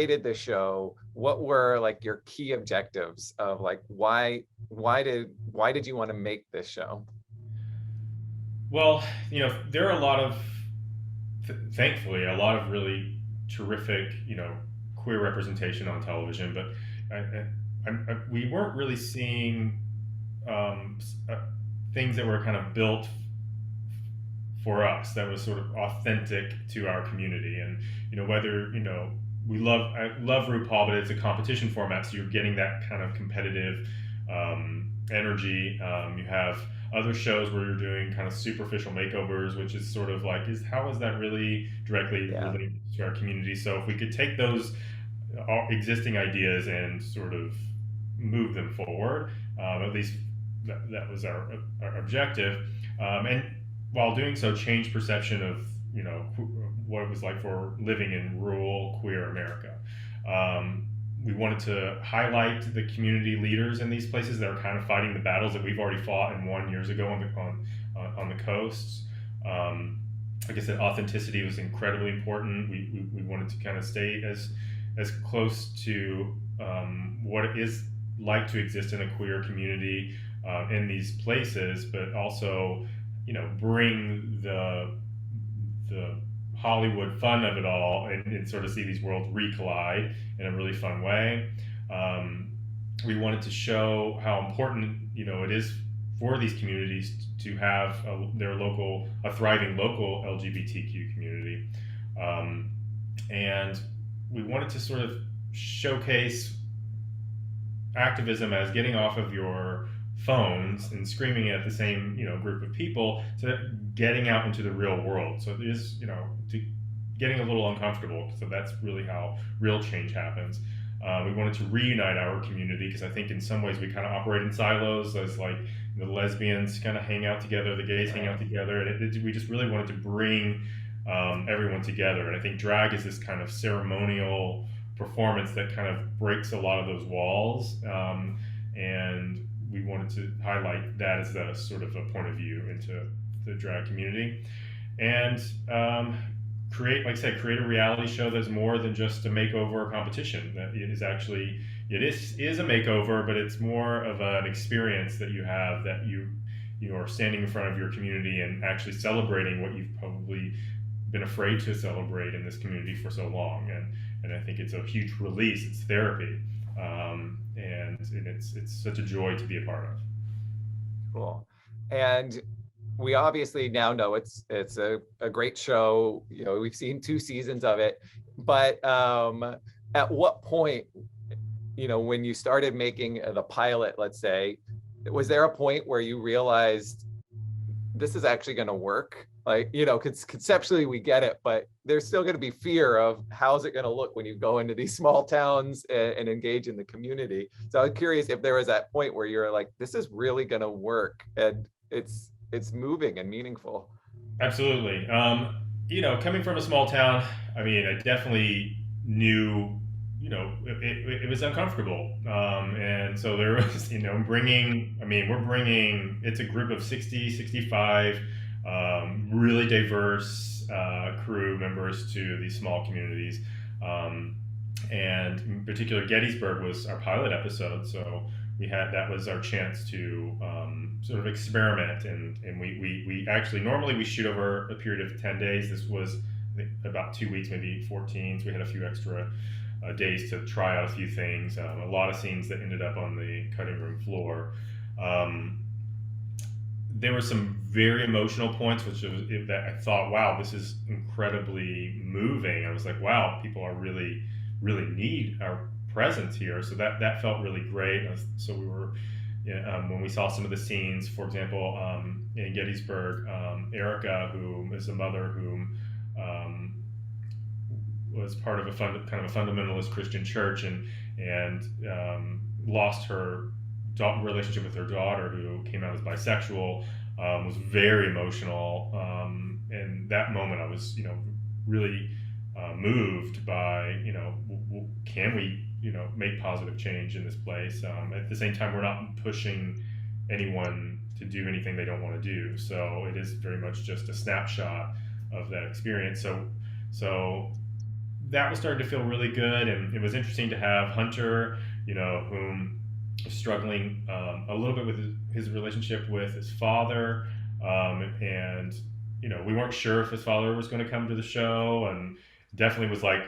created the show, what were like your key objectives of like why did you want to make this show? Well, there are a lot of, thankfully, a lot of really terrific, queer representation on television, but we weren't really seeing um, things that were kind of built for us that was sort of authentic to our community. And whether I love RuPaul, but it's a competition format, so you're getting that kind of competitive energy. You have other shows where you're doing kind of superficial makeovers, which is sort of like, is how is that really directly Yeah. related to our community? So if we could take those existing ideas and sort of move them forward, at least that was our objective. And while doing so, change perception of what it was like for living in rural queer America. We wanted to highlight the community leaders in these places that are kind of fighting the battles that we've already fought and won years ago on the coasts. Like I said, authenticity was incredibly important. We wanted to kind of stay as close to what it is like to exist in a queer community in these places, but also bring the Hollywood fun of it all, and sort of see these worlds recollide in a really fun way. We wanted to show how important it is for these communities to have a thriving local LGBTQ community, and we wanted to sort of showcase activism as getting off of your phones and screaming at the same group of people to getting out into the real world. So it is getting a little uncomfortable. So that's really how real change happens. We wanted to reunite our community because I think in some ways we kind of operate in silos. As like the lesbians kind of hang out together, the gays hang out together, and we just really wanted to bring everyone together. And I think drag is this kind of ceremonial performance that kind of breaks a lot of those walls. And we wanted to highlight that as a sort of a point of view into the drag community, and create a reality show that's more than just a makeover competition. That it is actually is a makeover, but it's more of an experience that you have, that you are standing in front of your community and actually celebrating what you've probably been afraid to celebrate in this community for so long. And I think it's a huge release. It's therapy. And it's such a joy to be a part of. Cool. And we obviously now know it's a great show. We've seen 2 seasons of it, but at what point, when you started making the pilot, let's say, was there a point where you realized this is actually going to work? Like, conceptually we get it, but there's still going to be fear of how's it going to look when you go into these small towns and engage in the community. So I'm curious if there was that point where you're like, this is really going to work and it's moving and meaningful. Absolutely. Coming from a small town, I mean, I definitely knew, it was uncomfortable. And so there was, it's a group of 60, 65, really diverse crew members to these small communities. And in particular, Gettysburg was our pilot episode. So that was our chance to sort of experiment, and we actually normally we shoot over a period of 10 days. This was, I think, about 2 weeks, maybe 14. So we had a few extra days to try out a few things. A lot of scenes that ended up on the cutting room floor. There were some very emotional points, that I thought, wow, this is incredibly moving. I was like, wow, people are really need our presence here. So that felt really great. So we were, when we saw some of the scenes, for example, in Gettysburg, Erica, who is a mother who was part of kind of a fundamentalist Christian church, and lost her relationship with her daughter, who came out as bisexual, was very emotional. And that moment, I was, really moved by, can we, make positive change in this place? At the same time, we're not pushing anyone to do anything they don't want to do. So it is very much just a snapshot of that experience. So that was starting to feel really good, and it was interesting to have Hunter, whom was struggling a little bit with his relationship with his father, and we weren't sure if his father was going to come to the show, and definitely was like,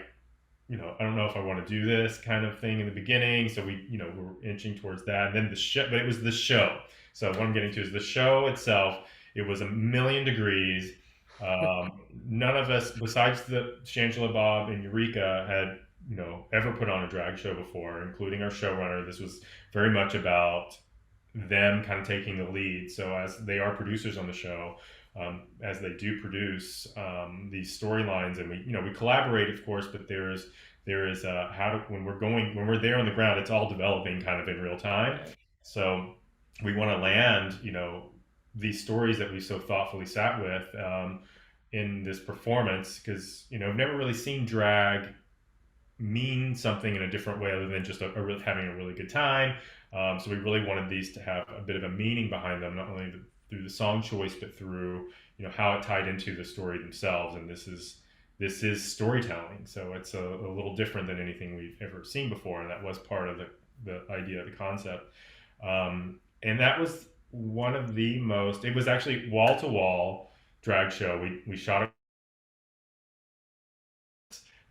I don't know if I want to do this kind of thing in the beginning. So we were inching towards that. And then the show, but it was the show. So what I'm getting to is the show itself. It was a million degrees. None of us, besides the Shangela Bob and Eureka, had ever put on a drag show before, including our showrunner. This was very much about them kind of taking the lead. So as they are producers on the show, as they do produce these storylines, and we collaborate, of course, but there is when we're there on the ground, it's all developing kind of in real time. Right. So we want to land these stories that we so thoughtfully sat with in this performance, because I've never really seen drag mean something in a different way other than just having a really good time. So we really wanted these to have a bit of a meaning behind them, not only through the song choice, but through how it tied into the story themselves. And this is storytelling, so it's a little different than anything we've ever seen before, and that was part of the idea, the concept. And that was one of the most. It was actually wall to wall drag show. We shot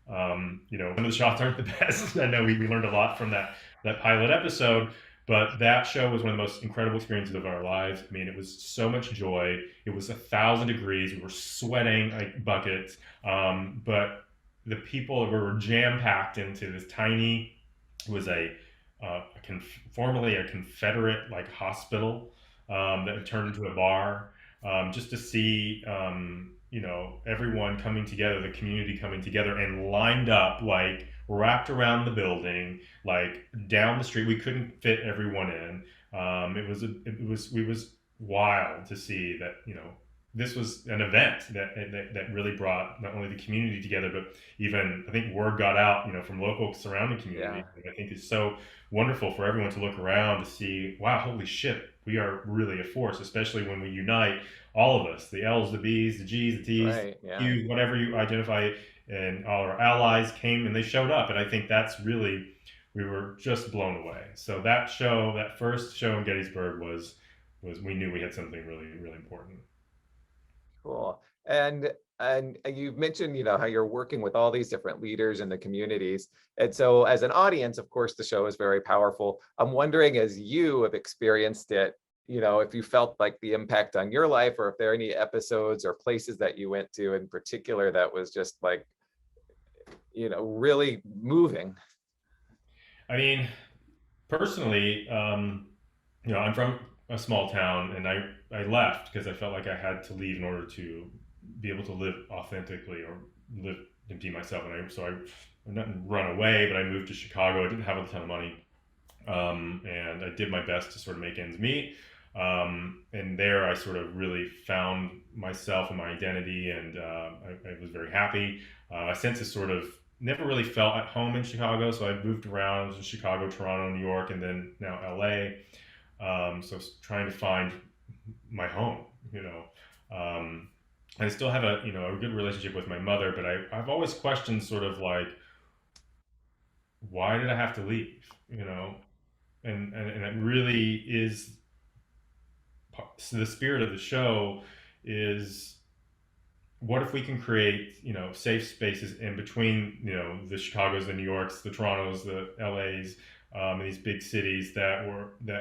some of the shots aren't the best. I know we learned a lot from that pilot episode, but that show was one of the most incredible experiences of our lives. I mean, it was so much joy. It was 1,000 degrees. We were sweating like buckets, but the people were jam packed into this tiny. It was formerly a Confederate like hospital that turned into a bar. Just to see everyone coming together, the community coming together and lined up, like wrapped around the building, like down the street. We couldn't fit everyone in. It was wild to see that this was an event that really brought not only the community together, but even I think word got out from local surrounding communities. Yeah. I think it's so wonderful for everyone to look around to see, wow, holy shit, we are really a force, especially when we unite, all of us, the L's, the B's, the G's, the T's, Right. the Yeah. Q's, whatever you identify, and all our allies came and they showed up. And I think that's really, we were just blown away. So that first show in Gettysburg was we knew we had something really, really important. Cool. And you've mentioned, how you're working with all these different leaders in the communities. And so as an audience, of course, the show is very powerful. I'm wondering, as you have experienced it, if you felt like the impact on your life, or if there are any episodes or places that you went to in particular that was just like, really moving. I mean, personally, I'm from a small town, and I left because I felt like I had to leave in order to be able to live authentically or live and be myself. And I not run away, but I moved to Chicago. I didn't have a ton of money, and I did my best to sort of make ends meet. And there, I sort of really found myself and my identity, and I was very happy. I since has sort of never really felt at home in Chicago, so I moved around to Chicago, Toronto, New York, and then now LA. So trying to find my home, I still have a good relationship with my mother, but I've always questioned sort of like, why did I have to leave, and it really is the spirit of the show is, what if we can create safe spaces in between the Chicagos, the New Yorks, the Torontos, the LAs, these big cities that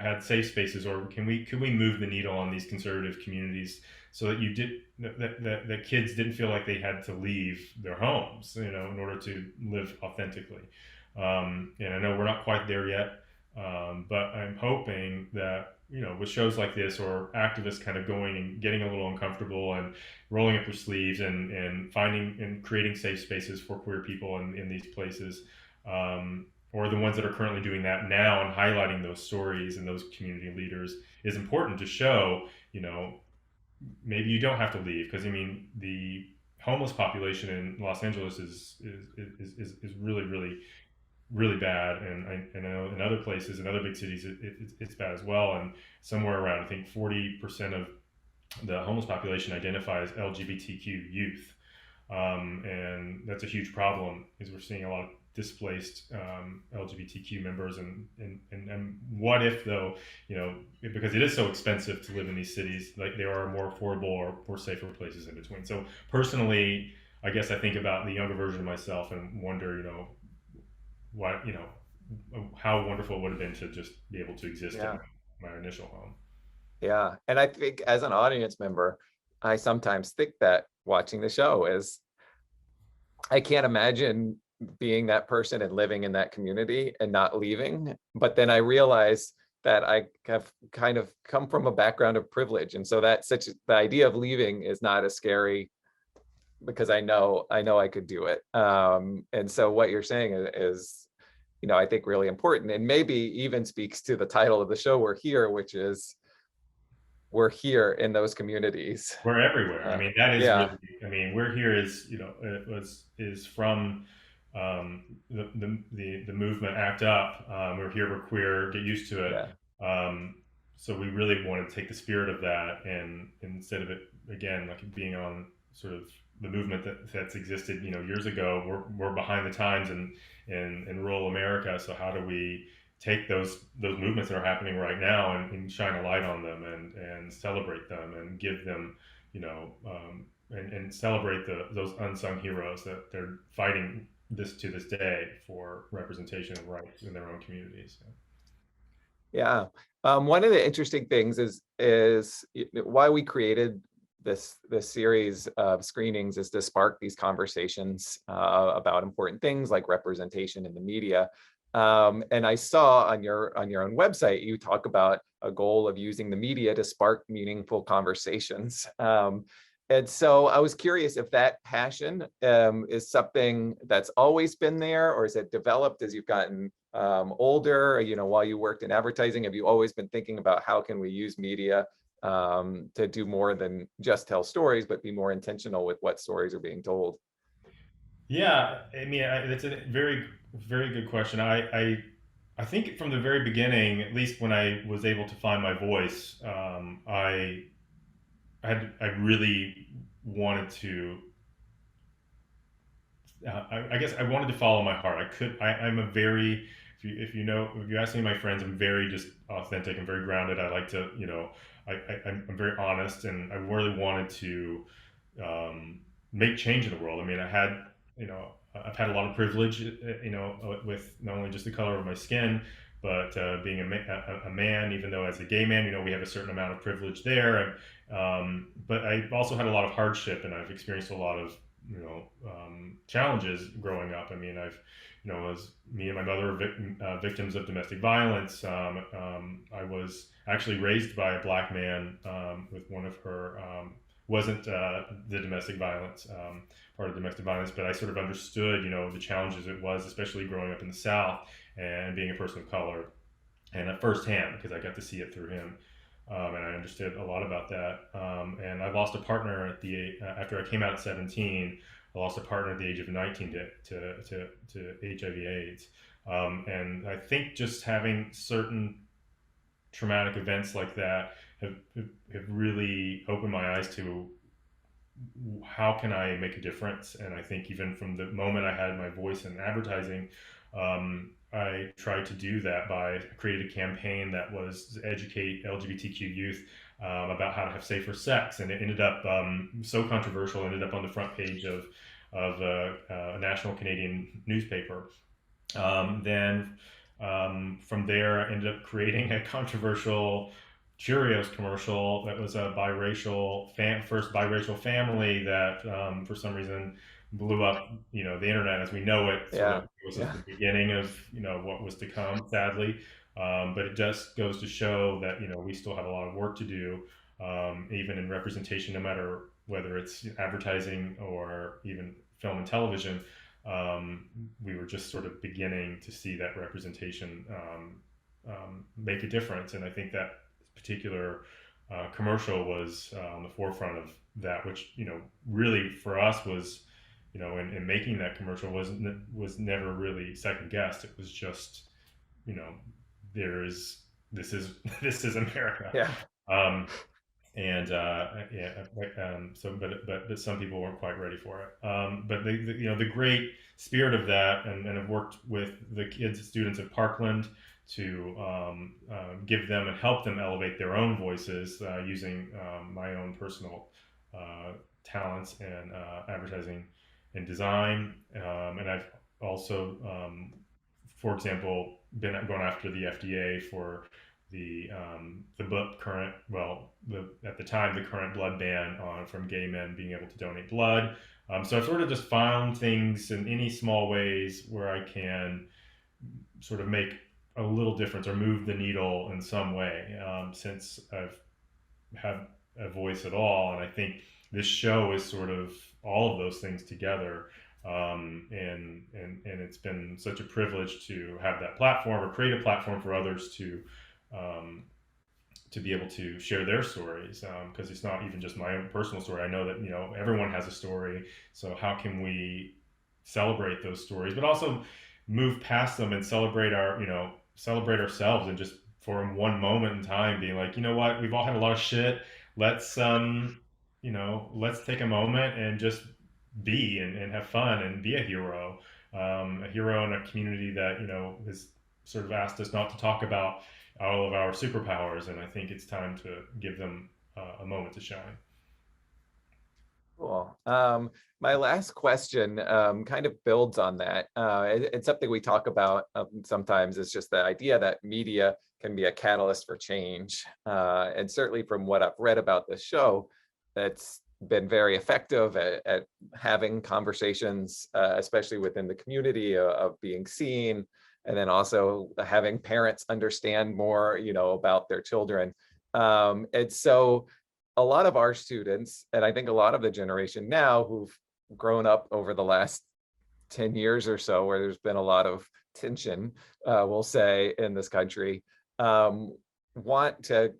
had safe spaces, or could we move the needle on these conservative communities so that kids didn't feel like they had to leave their homes in order to live authentically. And I know we're not quite there yet, but I'm hoping that with shows like this, or activists kind of going and getting a little uncomfortable and rolling up their sleeves and finding and creating safe spaces for queer people in these places, or the ones that are currently doing that now and highlighting those stories and those community leaders, is important to show. Maybe you don't have to leave, because I mean the homeless population in Los Angeles is really, really, really bad, and I know in other places, in other big cities, it's bad as well. And somewhere around, I think 40% of the homeless population identify as LGBTQ youth. and that's a huge problem, is we're seeing a lot of displaced LGBTQ members, and what if though, because it is so expensive to live in these cities, like there are more affordable or safer places in between. So personally, I guess I think about the younger version of myself and wonder, what how wonderful it would have been to just be able to exist in Yeah. my initial home. Yeah. And I think as an audience member, I sometimes think that watching the show is, I can't imagine being that person and living in that community and not leaving. But then I realize that I have kind of come from a background of privilege. And so that such the idea of leaving is not as scary because I know I could do it. And so what you're saying is, I think really important, and maybe even speaks to the title of the show, We're Here, which is we're here in those communities. We're everywhere. I mean, that is Yeah, really. I mean, we're here is it was is from the movement Act Up. We're here. We're queer. Get used to it. yeah, So we really want to take the spirit of that, and instead of it again like being on sort of the movement that's existed years ago, we're behind the times in rural America. So how do we take those movements that are happening right now and shine a light on them and celebrate them and give them and celebrate those unsung heroes that they're fighting to this day for representation and rights in their own communities. yeah. One of the interesting things is why we created this series of screenings is to spark these conversations about important things like representation in the media. And I saw on your own website you talk about a goal of using the media to spark meaningful conversations. And so I was curious if that passion is something that's always been there, or is it developed as you've gotten older? While you worked in advertising, have you always been thinking about how can we use media to do more than just tell stories, but be more intentional with what stories are being told? Yeah, I mean, it's a very good question. I think from the very beginning, at least when I was able to find my voice, I really wanted to. I guess I wanted to follow my heart. I'm a very, if you ask me, my friends, I'm very just authentic and very grounded. I like to, I'm very honest, and I really wanted to make change in the world. I mean, I've had a lot of privilege, with not only just the color of my skin, but being a man, even though as a gay man, we have a certain amount of privilege there. But I've also had a lot of hardship, and I've experienced a lot of challenges growing up. I mean, as me and my mother were victims of domestic violence. I was actually raised by a black man with one of her. Wasn't the domestic violence part of domestic violence, but I sort of understood, the challenges it was, especially growing up in the South and being a person of color, and at firsthand because I got to see it through him. And I understood a lot about that. And I lost a partner after I came out at 17. I lost a partner at the age of 19 to HIV/AIDS. And I think just having certain traumatic events like that have really opened my eyes to how can I make a difference. And I think even from the moment I had my voice in advertising, I tried to do that by creating a campaign that was to educate LGBTQ youth about how to have safer sex, and it ended up so controversial. Ended up on the front page of a national Canadian newspaper. Then from there, I ended up creating a controversial Cheerios commercial that was a first biracial family that for some reason blew up, the internet as we know it. Sort of Yeah, was yeah, the beginning of, what was to come, sadly. But it just goes to show that, we still have a lot of work to do, even in representation, no matter whether it's advertising or even film and television. We were just sort of beginning to see that representation make a difference. And I think that particular commercial was on the forefront of that, which really for us was in making that commercial was never really second guessed. It was just you know there is this is this is America. yeah. Um, and but some people weren't quite ready for it. But the great spirit of that, and I've worked with the students at Parkland to give them and help them elevate their own voices using my own personal uh, talents and advertising and design. And I've also, for example, been going after the FDA for the current, well, the at the time, the current blood ban on from gay men being able to donate blood. So I've sort of just found things in any small ways where I can sort of make a little difference or move the needle in some way, since I've had a voice at all. And I think this show is sort of all of those things together. And it's been such a privilege to have that platform or create a platform for others um, to be able to share their stories, because it's not even just my own personal story. I know that everyone has a story. So how can we celebrate those stories, but also move past them and celebrate ourselves, and just for one moment in time being like, you know what, we've all had a lot of shit. Let's let's take a moment and just be and have fun and be a hero in a community that has sort of asked us not to talk about all of our superpowers, and I think it's time to give them a moment to shine. Cool. My last question kind of builds on that. It's something we talk about sometimes. It's just the idea that media can be a catalyst for change. And certainly from what I've read about this show, that's been very effective at having conversations, especially within the community of being seen, and then also having parents understand more, about their children. And so a lot of our students, and I think a lot of the generation now who've grown up over the last 10 years or so, where there's been a lot of tension, we'll say, in this country, um, want to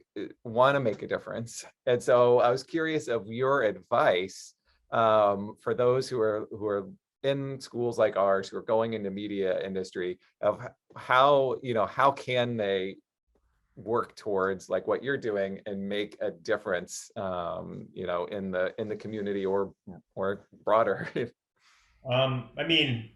make a difference. And so I was curious of your advice for those who are in schools like ours, who are going into media industry, of how can they work towards like what you're doing and make a difference, in the community or broader. I mean,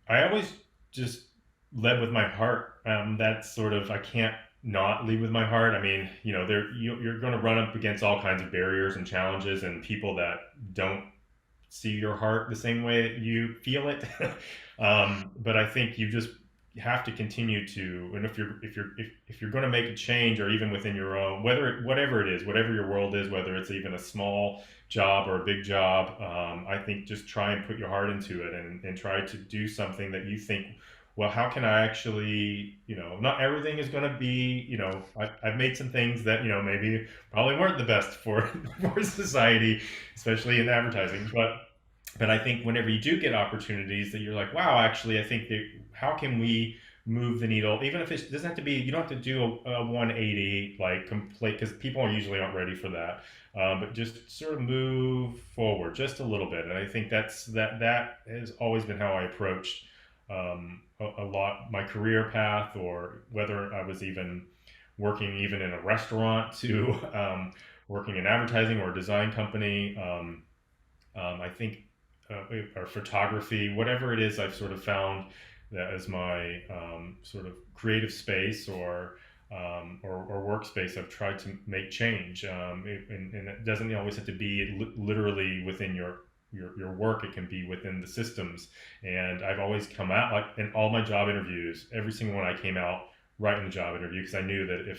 I always just led with my heart. That's sort of, I can't not lead with my heart. I mean, you're going to run up against all kinds of barriers and challenges and people that don't see your heart the same way that you feel it. But I think you just have to continue to, and if you're going to make a change, or even within your own, whatever it is, whatever your world is, whether it's even a small job or a big job, I think just try and put your heart into it, and try to do something that you think, well, how can I actually, not everything is going to be, I've made some things that, maybe probably weren't the best for, for society, especially in advertising. But I think whenever you do get opportunities that you're like, wow, actually, I think that how can we move the needle, even if it doesn't have to be, you don't have to do a 180 like complete, because people are usually aren't ready for that. But just sort of move forward just a little bit, and I think that has always been how I approached a lot my career path, or whether I was even working even in a restaurant to working in advertising or a design company. I think, or photography, whatever it is, I've sort of found that as my sort of creative space, or workspace. I've tried to make change, and it doesn't always have to be literally within your work. It can be within the systems. And I've always come out, like in all my job interviews, every single one, I came out right in the job interview, because I knew that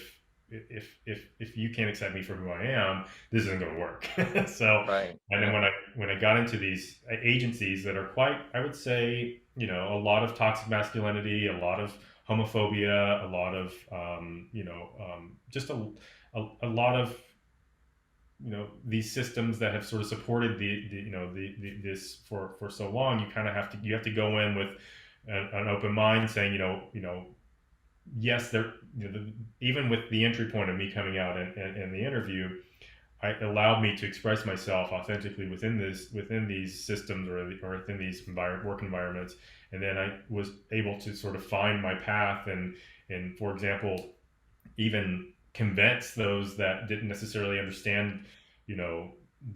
if you can't accept me for who I am, this isn't going to work. So, Right. and then Yeah. when I got into these agencies that are quite, I would say, a lot of toxic masculinity, a lot of homophobia, a lot of just a lot of these systems that have sort of supported this for so long. You have to go in with an open mind, saying, yes, there, even with the entry point of me coming out in the interview, I allowed me to express myself authentically within these systems, or within these work environments. And then I was able to sort of find my path, and for example, even convince those that didn't necessarily understand,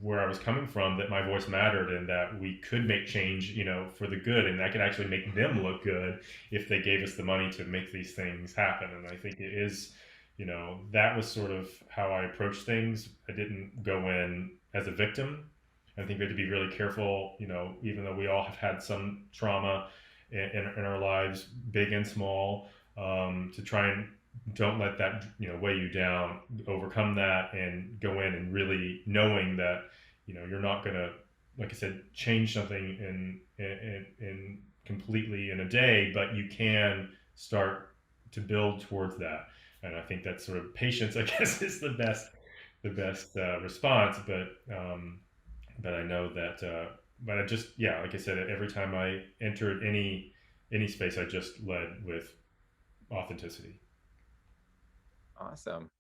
where I was coming from, that my voice mattered and that we could make change, for the good, and that could actually make them look good if they gave us the money to make these things happen. And I think it is, that was sort of how I approached things. I didn't go in as a victim. I think we have to be really careful, even though we all have had some trauma in our lives, big and small, to try and don't let that, weigh you down. Overcome that and go in and really knowing that, you're not going to, like I said, change something in completely in a day, but you can start to build towards that. And I think that sort of patience, I guess, is the best response. But I know that, but I just, yeah, like I said, every time I entered any space, I just led with authenticity. Awesome.